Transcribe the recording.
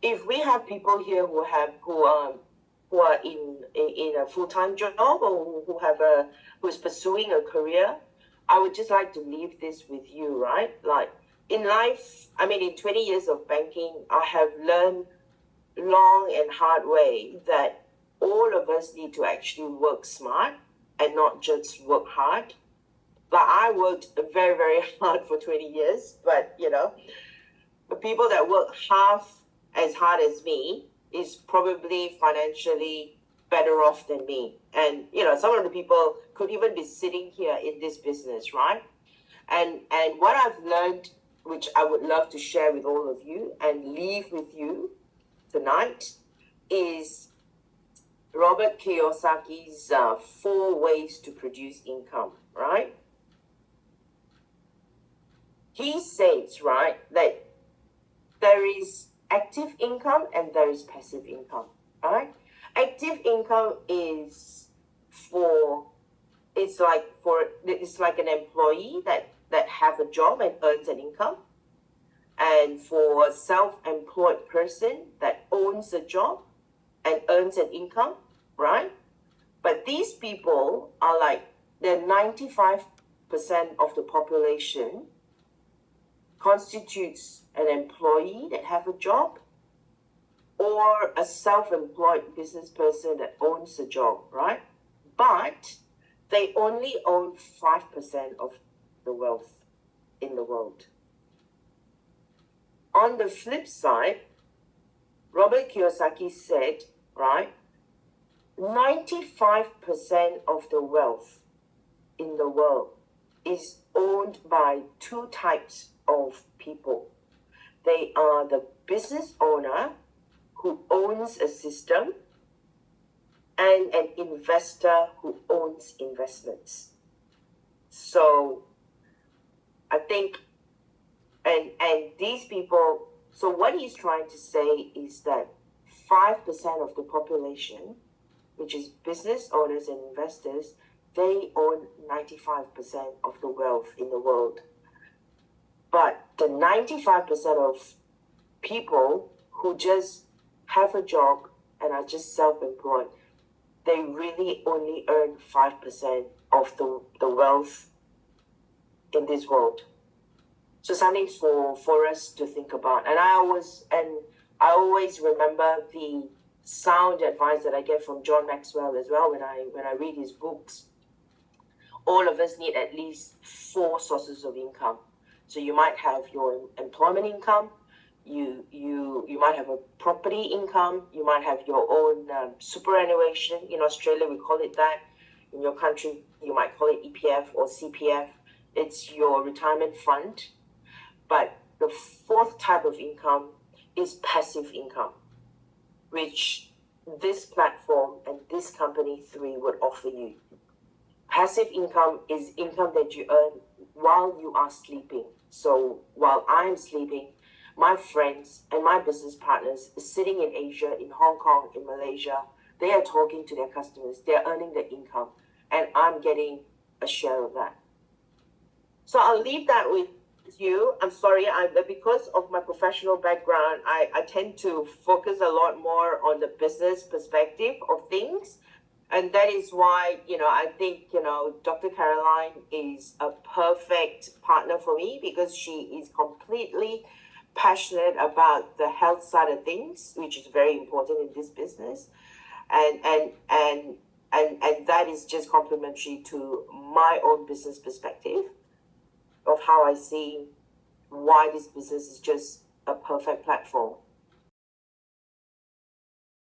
if we have people here who are in a full-time job, or who's pursuing a career, I would just like to leave this with you, right? Like in life, I mean, in 20 years of banking, I have learned long and hard way that all of us need to actually work smart and not just work hard. Like I worked very, very hard for 20 years, but the people that work half as hard as me is probably financially better off than me. And some of the people could even be sitting here in this business, right? And what I've learned, which I would love to share with all of you and leave with you tonight, is Robert Kiyosaki's 4 ways to produce income, right? He says, right, that there is active income and there is passive income, right? Active income is it's like an employee that have a job and earns an income. And for a self-employed person that owns a job and earns an income, right? But these people are they're 95% of the population constitutes an employee that have a job or a self-employed business person that owns a job, right? But they only own 5% of the wealth in the world. On the flip side, Robert Kiyosaki said, right, 95% of the wealth in the world is owned by two types of people. They are the business owner who owns a system and an investor who owns investments. So I think, and these people, so what he's trying to say is that 5% of the population, which is business owners and investors, they own 95% of the wealth in the world. But the 95% of people who just have a job and are just self-employed, they really only earn 5% of the wealth in this world. So something for us to think about. And I always remember the sound advice that I get from John Maxwell as well when I read his books. All of us need at least 4 sources of income. So you might have your employment income, you might have a property income, you might have your own superannuation. In Australia, we call it that. In your country, you might call it EPF or CPF. It's your retirement fund. But the 4th type of income is passive income, which this platform and this company 3 would offer you. Passive income is income that you earn while you are sleeping. So while I'm sleeping, my friends and my business partners sitting in Asia, in Hong Kong, in Malaysia, they are talking to their customers. They're earning their income, and I'm getting a share of that. So I'll leave that with you. I'm sorry, because of my professional background, I tend to focus a lot more on the business perspective of things. And that is why, I think, Dr. Caroline is a perfect partner for me, because she is completely passionate about the health side of things, which is very important in this business. And that is just complementary to my own business perspective of how I see why this business is just a perfect platform.